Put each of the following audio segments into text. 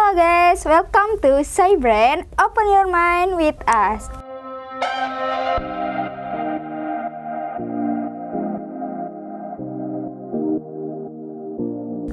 Halo guys, welcome to Cybrain. Open your mind with us.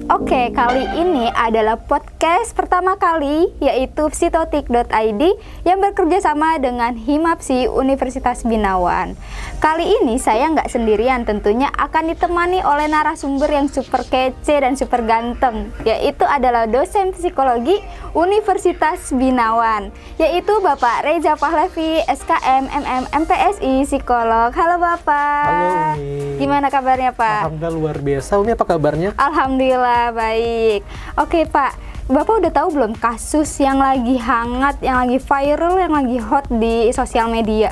Oke, kali ini adalah podcast pertama kali, yaitu psitotik.id yang bekerja sama dengan Himapsi Universitas Binawan. Kali ini saya nggak sendirian, tentunya akan ditemani oleh narasumber yang super kece dan super ganteng, yaitu adalah dosen psikologi Universitas Binawan, yaitu Bapak Reza Pahlavi, SKM, MM, MPSI, psikolog. Halo Bapak. Halo Umi. Gimana kabarnya Pak? Alhamdulillah luar biasa. Umi apa kabarnya? Alhamdulillah baik. Oke Pak, Bapak udah tahu belum kasus yang lagi hangat, yang lagi viral, yang lagi hot di sosial media?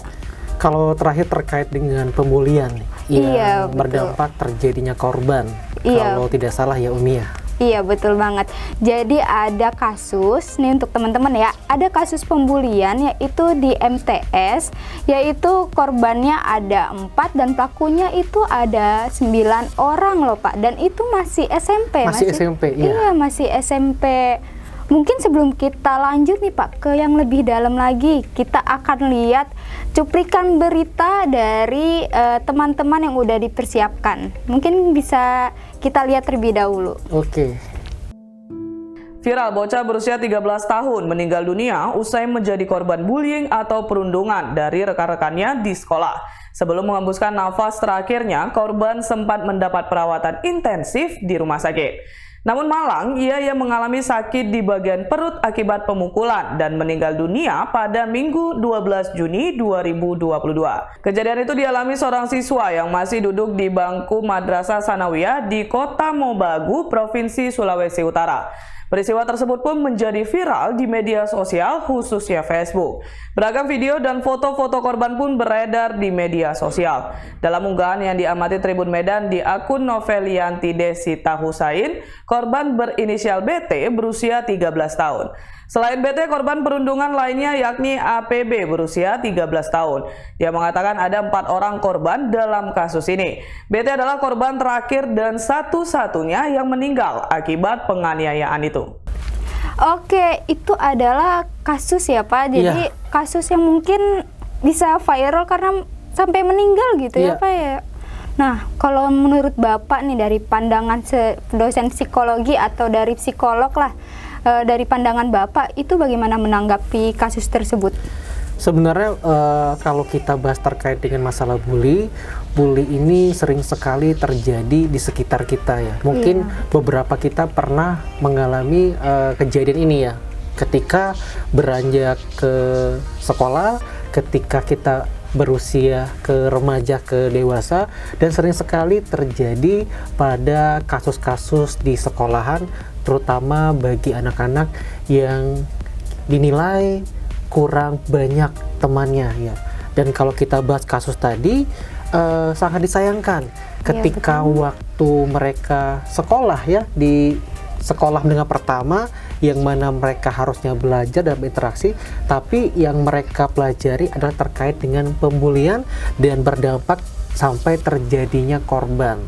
Kalau terakhir terkait dengan pemulihan Iya, yang berdampak terjadinya korban. Iya. Kalau tidak salah ya Umi ya. Iya betul banget. Jadi ada kasus nih untuk teman-teman ya, ada kasus pembulian yaitu di MTS, yaitu korbannya ada 4 dan pelakunya itu ada 9 orang loh Pak, dan itu masih SMP. Masih SMP, iya. Iya masih SMP. Mungkin sebelum kita lanjut nih Pak ke yang lebih dalam lagi, kita akan lihat cuplikan berita dari teman-teman yang udah dipersiapkan. Mungkin bisa kita lihat terlebih dahulu. Oke. Viral, bocah berusia 13 tahun meninggal dunia usai menjadi korban bullying atau perundungan dari rekan-rekannya di sekolah. Sebelum mengembuskan nafas terakhirnya, korban sempat mendapat perawatan intensif di rumah sakit. Namun malang, ia yang mengalami sakit di bagian perut akibat pemukulan dan meninggal dunia pada Minggu 12 Juni 2022. Kejadian itu dialami seorang siswa yang masih duduk di bangku Madrasah Sanawiyah di Kota Mobagu, Provinsi Sulawesi Utara. Peristiwa tersebut pun menjadi viral di media sosial, khususnya Facebook. Beragam video dan foto-foto korban pun beredar di media sosial. Dalam unggahan yang diamati Tribun Medan di akun Novelianti Desita Husain, korban berinisial BT berusia 13 tahun. Selain BT, korban perundungan lainnya yakni APB berusia 13 tahun. Dia mengatakan ada 4 orang korban dalam kasus ini. BT adalah korban terakhir dan satu-satunya yang meninggal akibat penganiayaan itu. Oke, itu adalah kasus ya Pak. Jadi kasus yang mungkin bisa viral karena sampai meninggal gitu ya Pak ya. Nah, kalau menurut Bapak nih dari pandangan dosen psikologi atau dari psikolog lah, dari pandangan Bapak itu bagaimana menanggapi kasus tersebut? Sebenarnya kalau kita bahas terkait dengan masalah bully ini sering sekali terjadi di sekitar kita ya. Mungkin beberapa kita pernah mengalami kejadian ini ya. Ketika beranjak ke sekolah, ketika kita berusia ke remaja ke dewasa, dan sering sekali terjadi pada kasus-kasus di sekolahan, terutama bagi anak-anak yang dinilai kurang banyak temannya ya. Dan kalau kita bahas kasus tadi, sangat disayangkan ketika waktu mereka sekolah ya, di sekolah menengah pertama, yang mana mereka harusnya belajar dan berinteraksi, tapi yang mereka pelajari adalah terkait dengan pembulian dan berdampak sampai terjadinya korban.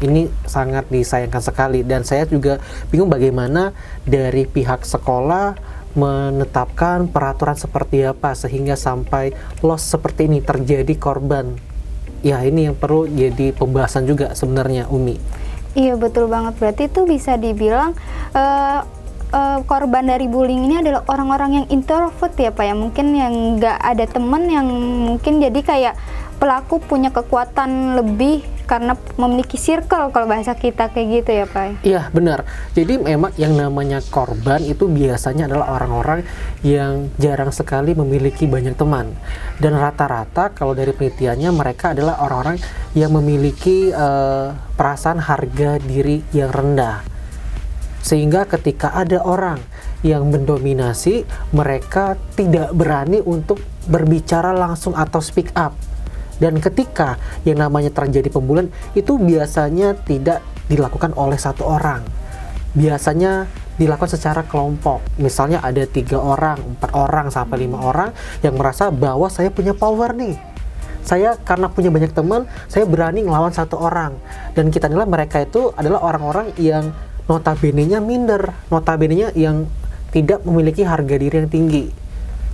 Ini sangat disayangkan sekali, dan saya juga bingung bagaimana dari pihak sekolah menetapkan peraturan seperti apa sehingga sampai loss seperti ini terjadi korban. Ya, ini yang perlu jadi pembahasan juga sebenarnya Umi. Iya betul banget, berarti itu bisa dibilang korban dari bullying ini adalah orang-orang yang introvert ya Pak ya, mungkin yang nggak ada teman, yang mungkin jadi kayak pelaku punya kekuatan lebih karena memiliki circle kalau bahasa kita kayak gitu ya Pak. Iya benar, jadi memang yang namanya korban itu biasanya adalah orang-orang yang jarang sekali memiliki banyak teman, dan rata-rata kalau dari penelitiannya mereka adalah orang-orang yang memiliki perasaan harga diri yang rendah, sehingga ketika ada orang yang mendominasi, mereka tidak berani untuk berbicara langsung atau speak up. Dan ketika yang namanya terjadi pembulian itu biasanya tidak dilakukan oleh satu orang, biasanya dilakukan secara kelompok. Misalnya ada 3 orang, 4 orang, sampai 5 orang yang merasa bahwa saya punya power nih, saya karena punya banyak teman, saya berani ngelawan 1 orang. Dan kita nilai mereka itu adalah orang-orang yang notabene-nya minder, notabene-nya yang tidak memiliki harga diri yang tinggi.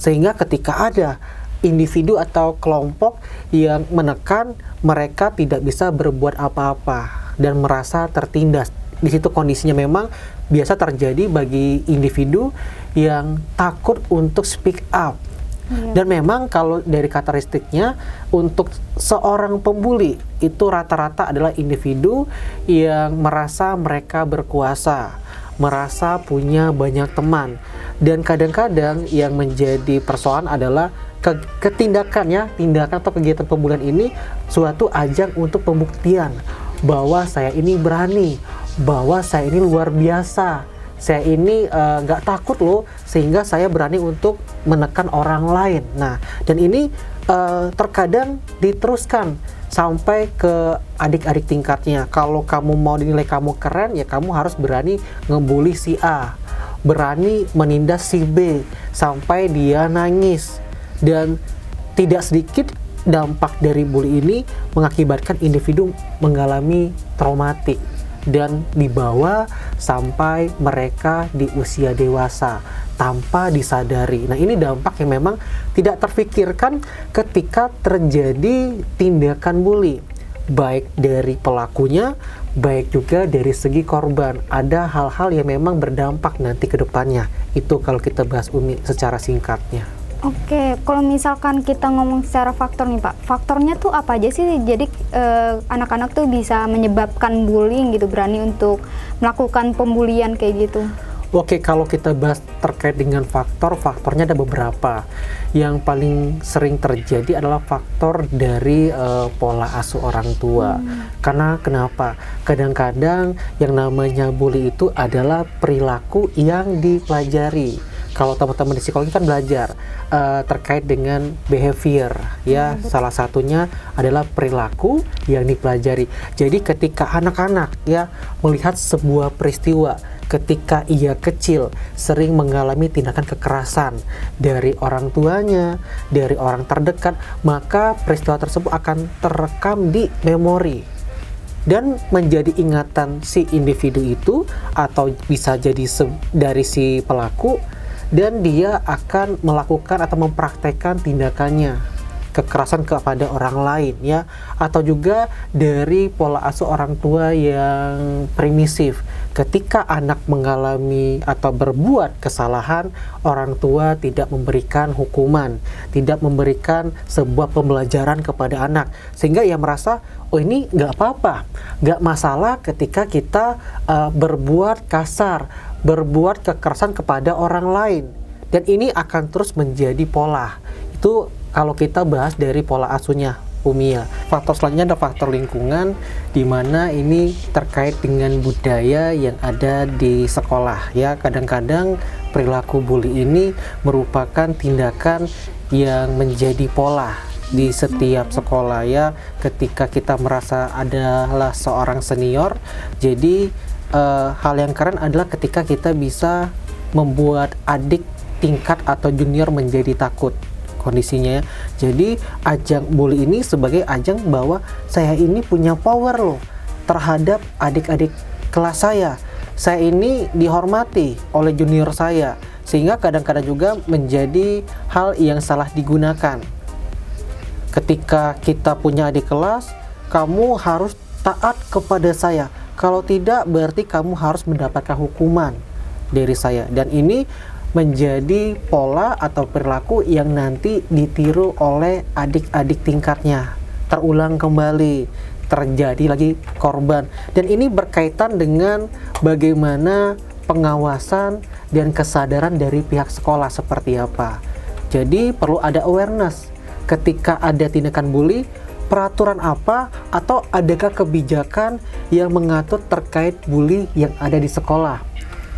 Sehingga ketika ada individu atau kelompok yang menekan, mereka tidak bisa berbuat apa-apa dan merasa tertindas. Di situ kondisinya memang biasa terjadi bagi individu yang takut untuk speak up. Dan memang kalau dari karakteristiknya, untuk seorang pembuli itu rata-rata adalah individu yang merasa mereka berkuasa, merasa punya banyak teman. Dan kadang-kadang yang menjadi persoalan adalah tindakan atau kegiatan pembulian ini suatu ajang untuk pembuktian bahwa saya ini berani, bahwa saya ini luar biasa, saya ini nggak takut loh, sehingga saya berani untuk menekan orang lain. Nah, dan ini terkadang diteruskan sampai ke adik-adik tingkatnya. Kalau kamu mau dinilai kamu keren, ya kamu harus berani ngebully si A, berani menindas si B sampai dia nangis. Dan tidak sedikit dampak dari bully ini mengakibatkan individu mengalami traumatik dan dibawa sampai mereka di usia dewasa tanpa disadari. Nah, ini dampak yang memang tidak terfikirkan ketika terjadi tindakan bully, baik dari pelakunya, baik juga dari segi korban. Ada hal-hal yang memang berdampak nanti ke depannya. Itu kalau kita bahas Umi secara singkatnya. Oke, kalau misalkan kita ngomong secara faktor nih Pak, faktornya tuh apa aja sih? Jadi anak-anak tuh bisa menyebabkan bullying gitu, berani untuk melakukan pembulian kayak gitu. Oke, kalau kita bahas terkait dengan faktornya ada beberapa. Yang paling sering terjadi adalah faktor dari pola asuh orang tua. Karena kenapa? Kadang-kadang yang namanya bully itu adalah perilaku yang dipelajari. Kalau teman-teman di psikologi kan belajar terkait dengan behavior, ya. Salah satunya adalah perilaku yang dipelajari. Jadi ketika anak-anak ya melihat sebuah peristiwa, ketika ia kecil sering mengalami tindakan kekerasan dari orang tuanya, dari orang terdekat, maka peristiwa tersebut akan terekam di memori dan menjadi ingatan si individu itu, atau bisa jadi dari si pelaku, dan dia akan melakukan atau mempraktekkan tindakannya kekerasan kepada orang lain, ya. Atau juga dari pola asuh orang tua yang primitif. Ketika anak mengalami atau berbuat kesalahan, orang tua tidak memberikan hukuman, tidak memberikan sebuah pembelajaran kepada anak, sehingga ia merasa, oh ini nggak apa-apa, nggak masalah ketika kita berbuat kasar, berbuat kekerasan kepada orang lain. Dan ini akan terus menjadi pola. Itu kalau kita bahas dari pola asuhnya, Umi, ya. Faktor selanjutnya ada faktor lingkungan, di mana ini terkait dengan budaya yang ada di sekolah, ya. Kadang-kadang perilaku bully ini merupakan tindakan yang menjadi pola di setiap sekolah, ya. Ketika kita merasa adalah seorang senior, jadi hal yang keren adalah ketika kita bisa membuat adik tingkat atau junior menjadi takut kondisinya, ya. Jadi ajang bully ini sebagai ajang bahwa saya ini punya power loh terhadap adik-adik kelas saya ini dihormati oleh junior saya, sehingga kadang-kadang juga menjadi hal yang salah digunakan. Ketika kita punya adik kelas, kamu harus taat kepada saya, kalau tidak berarti kamu harus mendapatkan hukuman dari saya. Dan ini menjadi pola atau perilaku yang nanti ditiru oleh adik-adik tingkatnya. Terulang kembali, terjadi lagi korban. Dan ini berkaitan dengan bagaimana pengawasan dan kesadaran dari pihak sekolah seperti apa. Jadi perlu ada awareness ketika ada tindakan bully, peraturan apa atau adakah kebijakan yang mengatur terkait bully yang ada di sekolah.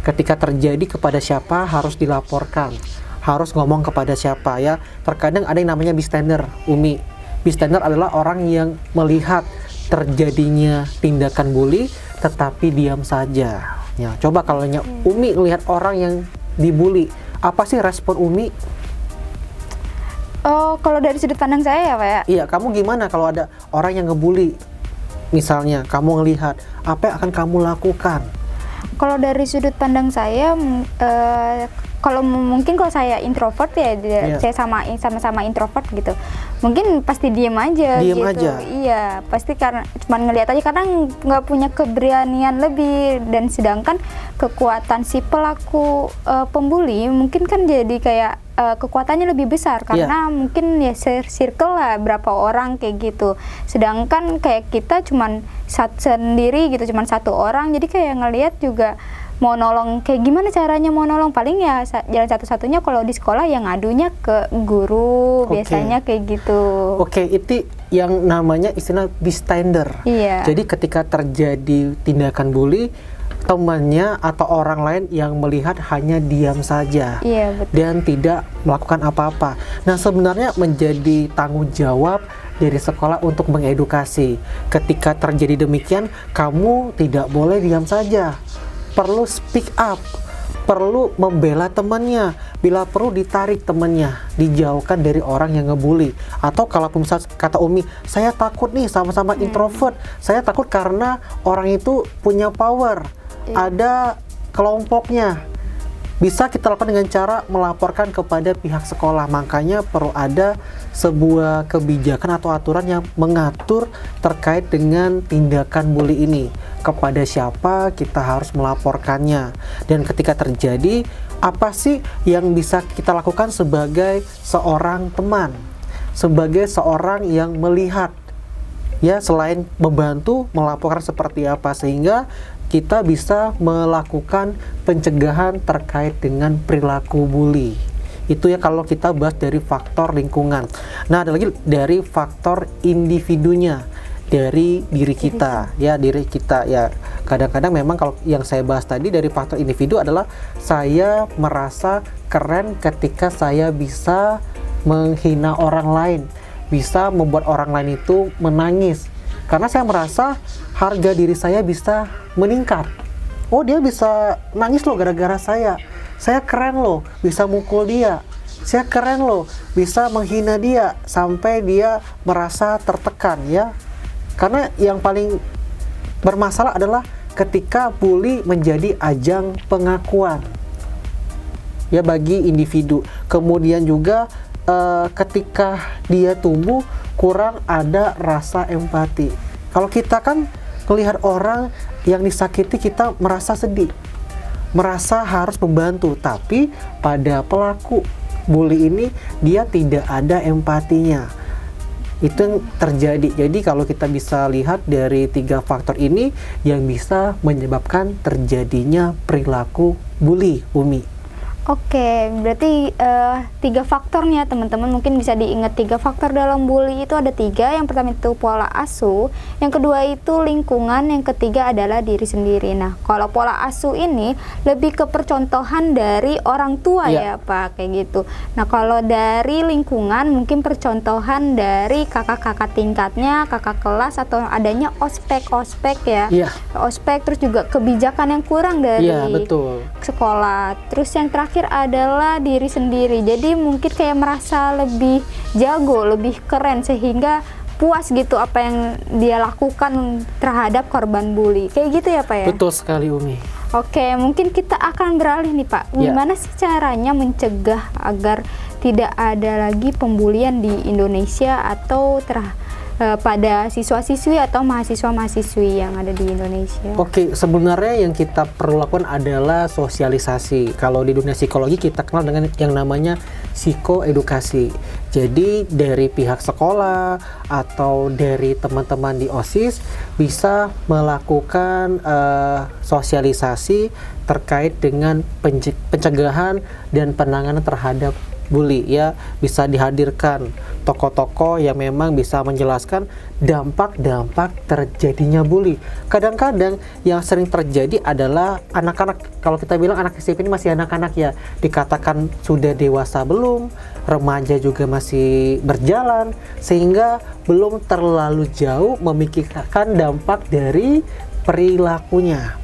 Ketika terjadi kepada siapa harus dilaporkan, harus ngomong kepada siapa, ya. Terkadang ada yang namanya bystander, Umi. Bystander adalah orang yang melihat terjadinya tindakan bully tetapi diam saja. Ya, coba kalau Umi melihat orang yang dibully, apa sih respon Umi? Oh, kalau dari sudut pandang saya ya Pak ya? Iya, kamu gimana kalau ada orang yang ngebully? Misalnya, kamu ngelihat, apa yang akan kamu lakukan? Kalau dari sudut pandang saya, kalau mungkin kalau saya introvert ya, Iya. saya sama-sama introvert gitu. Mungkin pasti diem aja Diem gitu. aja. Iya, pasti karena cuman ngelihat aja karena nggak punya keberanian lebih, dan sedangkan kekuatan si pelaku pembuli mungkin kan jadi kayak kekuatannya lebih besar karena mungkin ya circle lah berapa orang kayak gitu. Sedangkan kayak kita cuman sendiri gitu, cuman satu orang, jadi kayak ngelihat juga mau nolong kayak gimana caranya mau nolong, paling ya jalan satu-satunya kalau di sekolah yang ngadunya ke guru. Biasanya kayak gitu. Oke, itu yang namanya istilah bystander. Iya. Jadi ketika terjadi tindakan bully, temannya atau orang lain yang melihat hanya diam saja. Iya, betul. Dan tidak melakukan apa-apa. Nah, sebenarnya menjadi tanggung jawab dari sekolah untuk mengedukasi. Ketika terjadi demikian, kamu tidak boleh diam saja. Perlu speak up, perlu membela temannya. Bila perlu ditarik temannya, dijauhkan dari orang yang ngebully. Atau kalau misal kata Umi, saya takut nih, sama-sama introvert. Saya takut karena orang itu punya power, ada kelompoknya. Bisa kita lakukan dengan cara melaporkan kepada pihak sekolah. Makanya perlu ada sebuah kebijakan atau aturan yang mengatur terkait dengan tindakan bully ini. Kepada siapa kita harus melaporkannya. Dan ketika terjadi, apa sih yang bisa kita lakukan sebagai seorang teman, sebagai seorang yang melihat, ya, selain membantu, melaporkan seperti apa, sehingga kita bisa melakukan pencegahan terkait dengan perilaku bully. Itu ya kalau kita bahas dari faktor lingkungan. Nah, ada lagi dari faktor individunya, dari diri kita, ya, diri kita. Ya, kadang-kadang memang kalau yang saya bahas tadi dari faktor individu adalah saya merasa keren ketika saya bisa menghina orang lain, bisa membuat orang lain itu menangis. Karena saya merasa harga diri saya bisa meningkat. Oh, dia bisa nangis loh gara-gara saya. Saya keren loh, bisa mukul dia. Saya keren loh, bisa menghina dia sampai dia merasa tertekan, ya. Karena yang paling bermasalah adalah ketika bully menjadi ajang pengakuan, ya, bagi individu. Kemudian juga ketika dia tumbuh kurang ada rasa empati. Kalau kita kan melihat orang yang disakiti, kita merasa sedih, merasa harus membantu, tapi pada pelaku bully ini dia tidak ada empatinya. Itu yang terjadi. Jadi kalau kita bisa lihat dari 3 faktor ini yang bisa menyebabkan terjadinya perilaku bully, Umi. Oke, berarti 3 faktornya teman-teman, mungkin bisa diingat 3 faktor dalam bully itu ada 3. Yang pertama itu pola asuh, yang kedua itu lingkungan, yang ketiga adalah diri sendiri. Nah, kalau pola asuh ini lebih ke percontohan dari orang tua ya Pak, kayak gitu. Nah, kalau dari lingkungan mungkin percontohan dari kakak-kakak tingkatnya, kakak kelas, atau adanya ospek ya. Ospek, terus juga kebijakan yang kurang dari betul. sekolah. Terus yang terakhir adalah diri sendiri. Jadi mungkin kayak merasa lebih jago, lebih keren, sehingga puas gitu apa yang dia lakukan terhadap korban bully. Kayak gitu ya Pak ya? Betul sekali, Umi. Oke, mungkin kita akan beralih nih Pak. Gimana sih caranya mencegah agar tidak ada lagi pembulian di Indonesia atau pada siswa-siswi atau mahasiswa-mahasiswi yang ada di Indonesia? Oke, sebenarnya yang kita perlu lakukan adalah sosialisasi. Kalau di dunia psikologi kita kenal dengan yang namanya psikoedukasi. Jadi dari pihak sekolah atau dari teman-teman di OSIS bisa melakukan sosialisasi terkait dengan pencegahan dan penanganan terhadap bully, ya. Bisa dihadirkan tokoh-tokoh yang memang bisa menjelaskan dampak-dampak terjadinya bully. Kadang-kadang yang sering terjadi adalah anak-anak, kalau kita bilang anak SMP ini masih anak-anak, ya, dikatakan sudah dewasa belum, remaja juga masih berjalan, sehingga belum terlalu jauh memikirkan dampak dari perilakunya.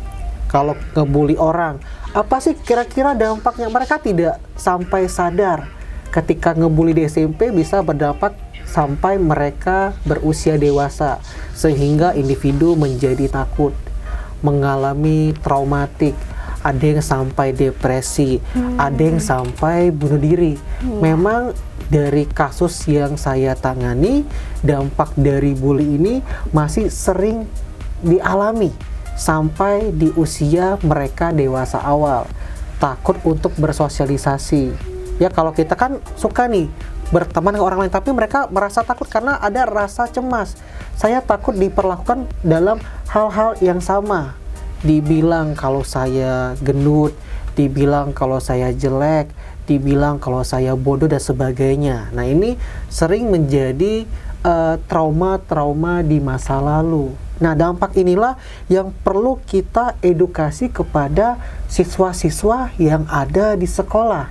Kalau ngebully orang, apa sih kira-kira dampaknya? Mereka tidak sampai sadar ketika ngebully di SMP bisa berdampak sampai mereka berusia dewasa, sehingga individu menjadi takut, mengalami traumatik, ada yang sampai depresi, ada yang sampai bunuh diri. Memang dari kasus yang saya tangani, dampak dari bully ini masih sering dialami sampai di usia mereka dewasa awal. Takut untuk bersosialisasi. Ya, kalau kita kan suka nih berteman dengan orang lain, tapi mereka merasa takut karena ada rasa cemas. Saya takut diperlakukan dalam hal-hal yang sama. Dibilang kalau saya gendut, dibilang kalau saya jelek, dibilang kalau saya bodoh dan sebagainya. Nah, ini sering menjadi trauma-trauma di masa lalu. Nah, dampak inilah yang perlu kita edukasi kepada siswa-siswa yang ada di sekolah.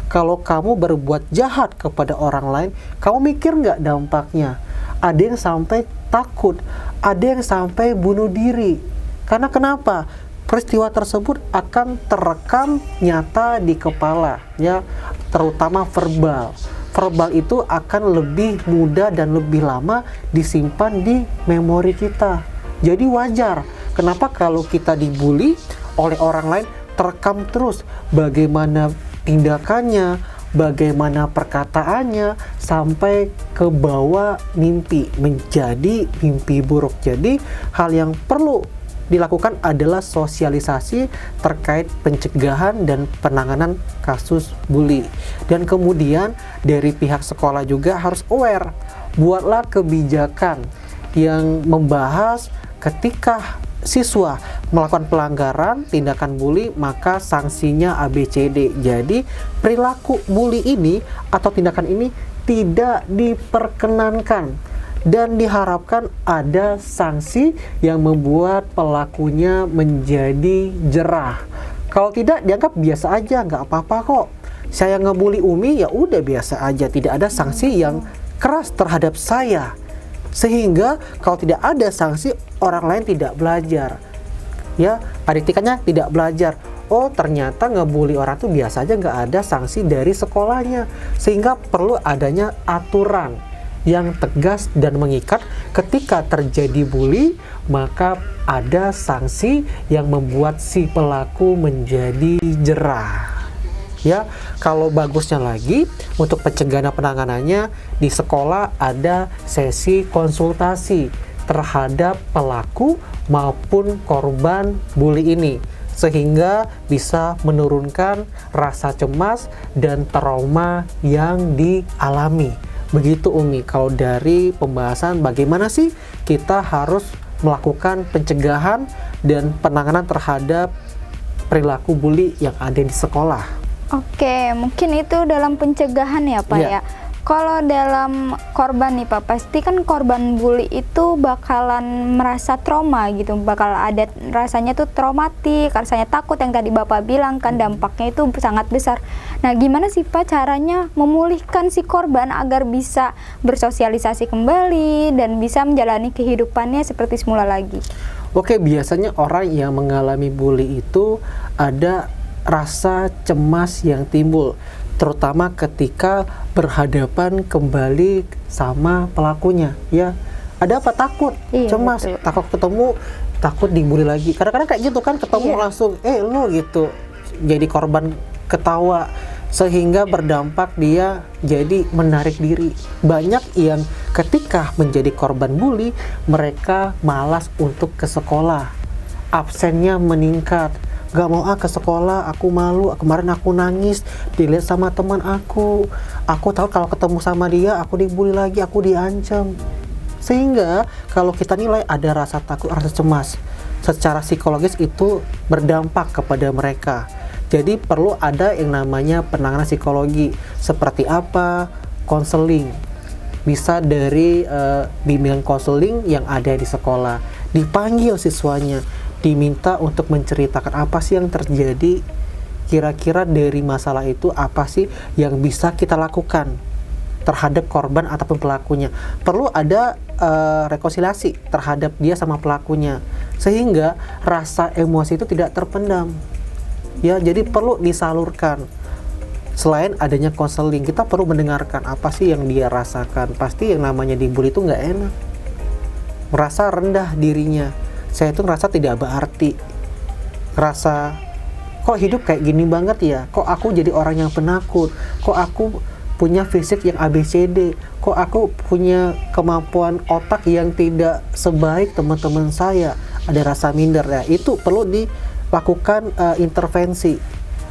Kalau kamu berbuat jahat kepada orang lain, kamu mikir nggak dampaknya? Ada yang sampai takut, ada yang sampai bunuh diri. Karena kenapa? Peristiwa tersebut akan terekam nyata di kepala, ya, terutama verbal. Verbal itu akan lebih mudah dan lebih lama disimpan di memori kita. Jadi wajar kenapa kalau kita dibully oleh orang lain terekam terus bagaimana tindakannya, bagaimana perkataannya, sampai ke bawah mimpi, menjadi mimpi buruk. Jadi hal yang perlu dilakukan adalah sosialisasi terkait pencegahan dan penanganan kasus bully. Dan kemudian dari pihak sekolah juga harus aware, buatlah kebijakan yang membahas ketika siswa melakukan pelanggaran tindakan bully, maka sanksinya ABCD. Jadi perilaku bully ini atau tindakan ini tidak diperkenankan dan diharapkan ada sanksi yang membuat pelakunya menjadi jerah. Kalau tidak, dianggap biasa aja, nggak apa-apa kok. Saya ngebully Umi, ya udah biasa aja, tidak ada sanksi yang keras terhadap saya. Sehingga kalau tidak ada sanksi, orang lain tidak belajar. Ya, adik tingkatnya tidak belajar. Oh, ternyata ngebully orang tuh biasa aja, nggak ada sanksi dari sekolahnya. Sehingga perlu adanya aturan yang tegas dan mengikat. Ketika terjadi bully, maka ada sanksi yang membuat si pelaku menjadi jerah. Ya, kalau bagusnya lagi untuk pencegahan dan penanganannya di sekolah ada sesi konsultasi terhadap pelaku maupun korban bully ini, sehingga bisa menurunkan rasa cemas dan trauma yang dialami. Begitu Umi, kalau dari pembahasan bagaimana sih kita harus melakukan pencegahan dan penanganan terhadap perilaku bully yang ada di sekolah. Oke, mungkin itu dalam pencegahan ya Pak ya. Kalau dalam korban nih Pak, pasti kan korban bully itu bakalan merasa trauma gitu, bakal ada rasanya tuh traumatik, rasanya takut yang tadi Bapak bilang kan, dampaknya itu sangat besar. Nah, gimana sih Pak caranya memulihkan si korban agar bisa bersosialisasi kembali dan bisa menjalani kehidupannya seperti semula lagi? Oke, biasanya orang yang mengalami bully itu ada rasa cemas yang timbul, terutama ketika berhadapan kembali sama pelakunya. Ya, ada apa? Takut, cemas, betul. Takut ketemu, takut dibully lagi. Kadang-kadang kayak gitu kan, ketemu langsung, lu gitu, jadi korban ketawa, sehingga berdampak dia jadi menarik diri. Banyak yang ketika menjadi korban bully, mereka malas untuk ke sekolah, absennya meningkat. Gak mau ke sekolah, aku malu, kemarin aku nangis dilihat sama teman aku tahu kalau ketemu sama dia aku dibully lagi, aku diancam. Sehingga kalau kita nilai ada rasa takut, rasa cemas, secara psikologis itu berdampak kepada mereka. Jadi perlu ada yang namanya penanganan psikologi. Seperti apa? Konseling. Bisa dari bimbingan konseling yang ada di sekolah. Dipanggil siswanya, diminta untuk menceritakan apa sih yang terjadi, kira-kira dari masalah itu apa sih yang bisa kita lakukan terhadap korban ataupun pelakunya. Perlu ada rekonsiliasi terhadap dia sama pelakunya, sehingga rasa emosi itu tidak terpendam. Ya, jadi perlu disalurkan. Selain adanya konseling, kita perlu mendengarkan apa sih yang dia rasakan. Pasti yang namanya dibully itu nggak enak, merasa rendah dirinya. Saya itu ngerasa tidak berarti, ngerasa kok hidup kayak gini banget ya, kok aku jadi orang yang penakut, kok aku punya fisik yang ABCD, kok aku punya kemampuan otak yang tidak sebaik teman-teman saya, ada rasa minder ya. Itu perlu dilakukan intervensi,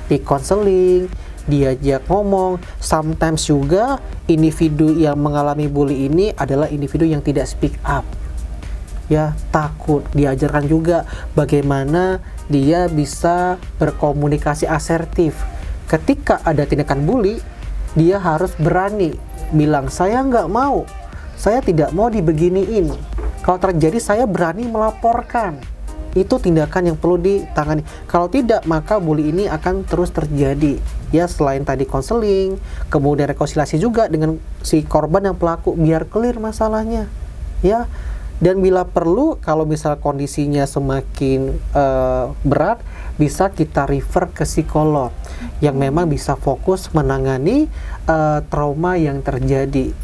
di konseling, diajak ngomong. Sometimes juga individu yang mengalami bully ini adalah individu yang tidak speak up, ya, takut. Diajarkan juga bagaimana dia bisa berkomunikasi asertif. Ketika ada tindakan bully, dia harus berani bilang, saya nggak mau, saya tidak mau dibeginiin. Kalau terjadi, saya berani melaporkan. Itu tindakan yang perlu ditangani. Kalau tidak, maka bully ini akan terus terjadi. Ya, selain tadi konseling, kemudian rekonsiliasi juga dengan si korban yang pelaku, biar clear masalahnya. Ya, dan bila perlu, kalau misal kondisinya semakin berat, bisa kita refer ke psikolog yang memang bisa fokus menangani trauma yang terjadi.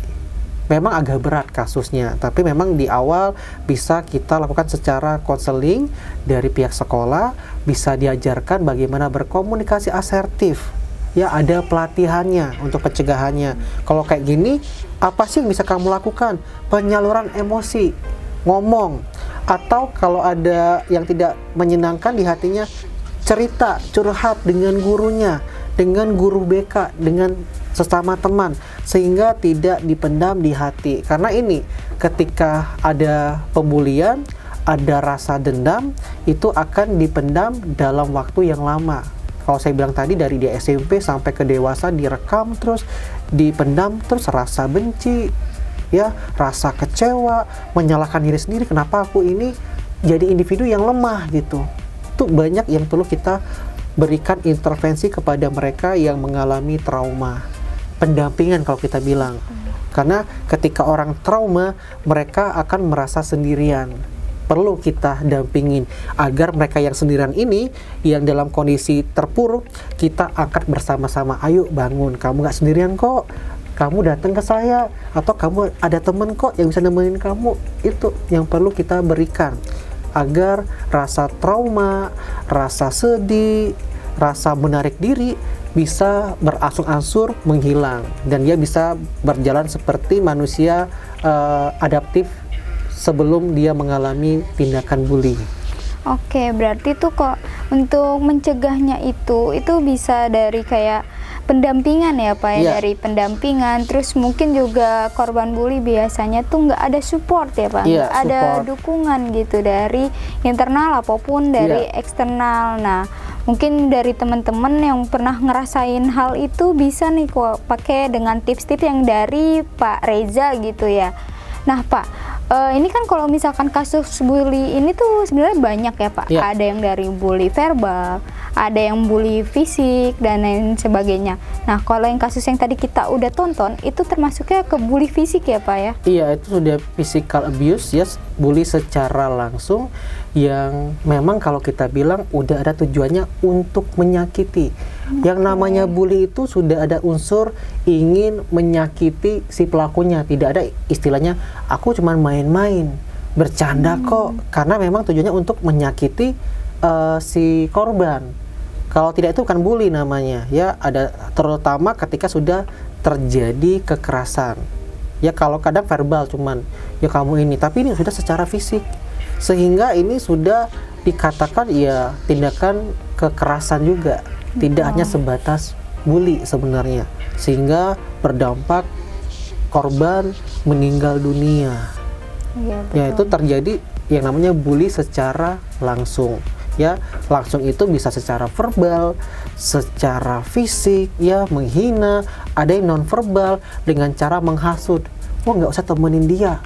Memang agak berat kasusnya, tapi memang di awal bisa kita lakukan secara konseling dari pihak sekolah, bisa diajarkan bagaimana berkomunikasi asertif. Ya, ada pelatihannya untuk pencegahannya. Kalau kayak gini, apa sih yang bisa kamu lakukan? Penyaluran emosi, ngomong, atau kalau ada yang tidak menyenangkan di hatinya, cerita, curhat dengan gurunya, dengan guru BK, dengan sesama teman, sehingga tidak dipendam di hati. Karena ini, ketika ada pembulian, ada rasa dendam, itu akan dipendam dalam waktu yang lama. Kalau saya bilang tadi, dari di SMP sampai ke dewasa direkam terus, dipendam terus, rasa benci, ya, rasa kecewa, menyalahkan diri sendiri, kenapa aku ini jadi individu yang lemah gitu. Itu banyak yang perlu kita berikan intervensi kepada mereka yang mengalami trauma. Pendampingan kalau kita bilang. Karena ketika orang trauma, mereka akan merasa sendirian. Perlu kita dampingin agar mereka yang sendirian ini, yang dalam kondisi terpuruk, kita angkat bersama-sama. Ayo bangun, kamu gak sendirian kok. Kamu datang ke saya, atau kamu ada temen kok yang bisa nemenin kamu. Itu yang perlu kita berikan agar rasa trauma, rasa sedih, rasa menarik diri bisa berangsur-angsur menghilang, dan dia bisa berjalan seperti manusia adaptif sebelum dia mengalami tindakan bully. Oke, berarti tuh kok untuk mencegahnya itu bisa dari kayak pendampingan ya Pak ya, dari pendampingan, terus mungkin juga korban bully biasanya tuh nggak ada support ya Pak, nggak ada dukungan gitu dari internal apapun dari eksternal. Nah, mungkin dari teman-teman yang pernah ngerasain hal itu bisa nih kok pakai dengan tips-tips yang dari Pak Reza gitu ya. Nah Pak, ini kan kalau misalkan kasus bully ini tuh sebenarnya banyak ya Pak. Ada yang dari bully verbal, ada yang bully fisik dan lain sebagainya. Nah, kalau yang kasus yang tadi kita udah tonton itu termasuknya ke bully fisik ya Pak ya? Iya, itu sudah physical abuse ya, bully secara langsung yang memang kalau kita bilang udah ada tujuannya untuk menyakiti. Yang namanya bully itu sudah ada unsur ingin menyakiti si pelakunya. Tidak ada istilahnya aku cuma main-main, bercanda kok, karena memang tujuannya untuk menyakiti si korban. Kalau tidak itu bukan bully namanya ya. Ada terutama ketika sudah terjadi kekerasan ya. Kalau kadang verbal cuman ya kamu ini, tapi ini sudah secara fisik, sehingga ini sudah dikatakan ya tindakan kekerasan juga, tidak hanya sebatas bully sebenarnya, sehingga berdampak korban meninggal dunia. Ya, itu terjadi yang namanya bully secara langsung ya. Langsung itu bisa secara verbal, secara fisik ya, menghina. Ada yang non verbal dengan cara menghasut, wah nggak usah temenin dia,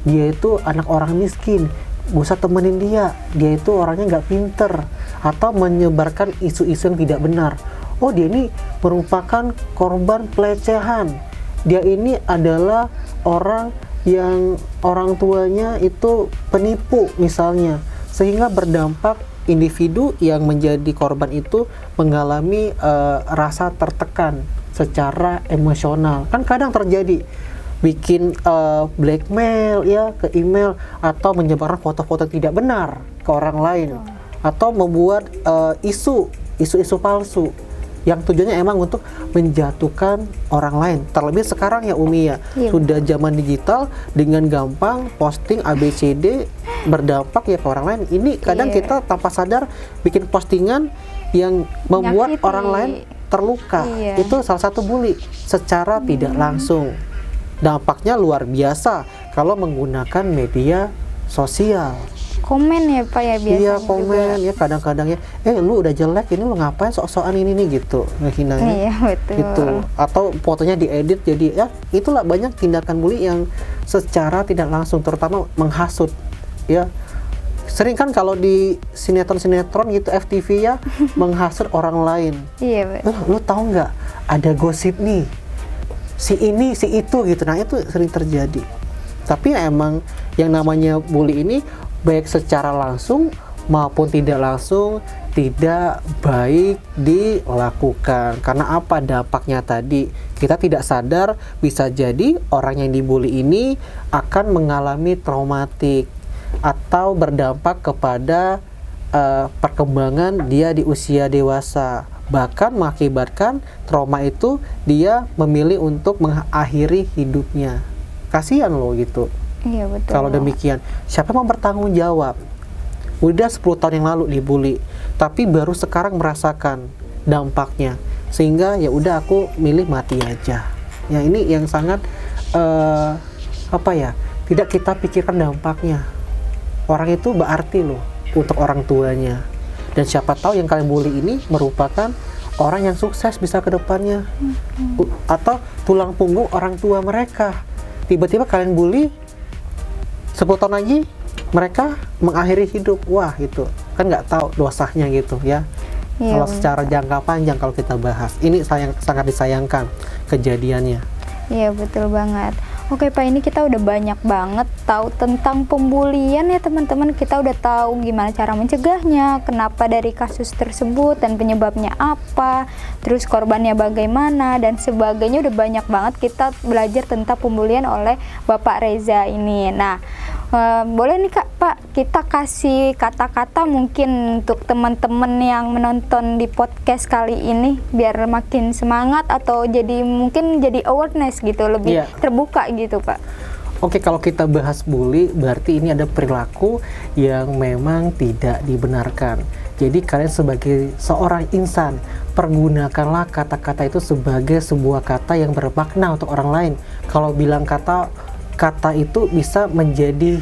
dia itu anak orang miskin, nggak usah temenin dia itu orangnya nggak pinter, atau menyebarkan isu-isu yang tidak benar. Oh, dia ini merupakan korban pelecehan, dia ini adalah orang yang orang tuanya itu penipu misalnya, sehingga berdampak individu yang menjadi korban itu mengalami rasa tertekan secara emosional. Kan kadang terjadi bikin blackmail ya ke email, atau menyebarkan foto-foto tidak benar ke orang lain, atau membuat isu isu-isu palsu yang tujuannya emang untuk menjatuhkan orang lain. Terlebih sekarang ya Umi ya, Iya. sudah zaman digital, dengan gampang posting ABCD berdampak ya ke orang lain. Ini kadang Iya. kita tanpa sadar bikin postingan yang membuat Menyakiti. orang lain terluka. Iya. Itu salah satu bully secara tidak langsung. Dampaknya luar biasa kalau menggunakan media sosial. Komen ya Pak ya biasanya Iya, juga. komen ya kadang-kadang ya, lu udah jelek, ini lu ngapain sok-sokan ini nih gitu, ngehinanya. Iya betul. Gitu. Atau fotonya diedit jadi ya itulah banyak tindakan bully yang secara tidak langsung, terutama menghasut ya. Sering kan kalau di sinetron-sinetron gitu FTV ya menghasut orang lain. Iya betul. Lu tahu nggak ada gosip nih si ini si itu gitu. Nah itu sering terjadi. Tapi ya emang yang namanya bully ini baik secara langsung maupun tidak langsung tidak baik dilakukan. Karena apa dampaknya tadi? Kita tidak sadar bisa jadi orang yang dibully ini akan mengalami traumatik atau berdampak kepada perkembangan dia di usia dewasa. Bahkan mengakibatkan trauma itu dia memilih untuk mengakhiri hidupnya. Kasihan loh gitu. Iya betul. Kalau demikian, siapa yang mau bertanggung jawab? Udah 10 tahun yang lalu dibully, tapi baru sekarang merasakan dampaknya. Sehingga ya udah aku milih mati aja. Ya ini yang sangat tidak kita pikirkan dampaknya. Orang itu berarti loh untuk orang tuanya. Dan siapa tahu yang kalian bully ini merupakan orang yang sukses bisa ke depannya. Atau tulang punggung orang tua mereka. Tiba-tiba kalian bully 10 tahun lagi mereka mengakhiri hidup. Wah itu kan nggak tahu dosanya gitu ya. Iya, Kalau secara jangka panjang kalau kita bahas ini sangat disayangkan kejadiannya. Iya betul banget. Oke Pak, ini kita udah banyak banget tahu tentang pembulian ya teman-teman. Kita udah tahu gimana cara mencegahnya, kenapa dari kasus tersebut dan penyebabnya apa, terus korbannya bagaimana dan sebagainya. Udah banyak banget kita belajar tentang pembulian oleh Bapak Reza ini. Nah, boleh nih Pak kita kasih kata-kata mungkin untuk teman-teman yang menonton di podcast kali ini biar makin semangat atau mungkin jadi awareness gitu, lebih Iya. terbuka gitu Pak. Oke, kalau kita bahas bully berarti ini ada perilaku yang memang tidak dibenarkan. Jadi kalian sebagai seorang insan, pergunakanlah kata-kata itu sebagai sebuah kata yang bermakna untuk orang lain. Kalau bilang kata itu bisa menjadi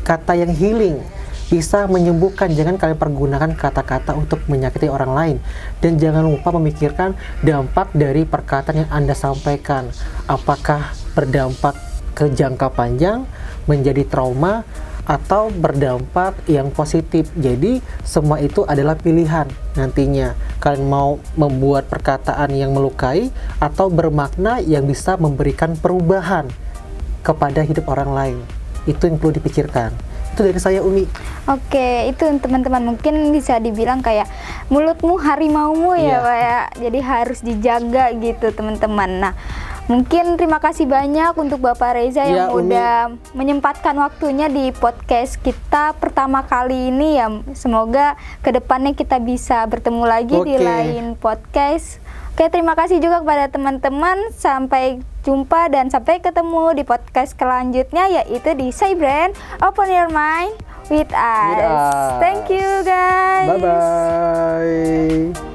kata yang healing, bisa menyembuhkan. Jangan kalian pergunakan kata-kata untuk menyakiti orang lain. Dan jangan lupa memikirkan dampak dari perkataan yang Anda sampaikan. Apakah berdampak ke jangka panjang, menjadi trauma, atau berdampak yang positif. Jadi semua itu adalah pilihan nantinya. Kalian mau membuat perkataan yang melukai atau bermakna yang bisa memberikan perubahan kepada hidup orang lain. Itu yang perlu dipikirkan. Itu dari saya, Umi. Oke, itu teman-teman mungkin bisa dibilang kayak mulutmu harimaumu ya Iya. Pak ya. Jadi harus dijaga gitu teman-teman. Nah, mungkin terima kasih banyak untuk Bapak Reza yang Ya, Umi. udah menyempatkan waktunya di podcast kita pertama kali ini ya. Semoga kedepannya kita bisa bertemu lagi di Oke. lain podcast. Oke, terima kasih juga kepada teman-teman. Sampai jumpa dan sampai ketemu di podcast selanjutnya yaitu di Say Brand Open Your Mind with us. us. Thank you guys. Bye-bye.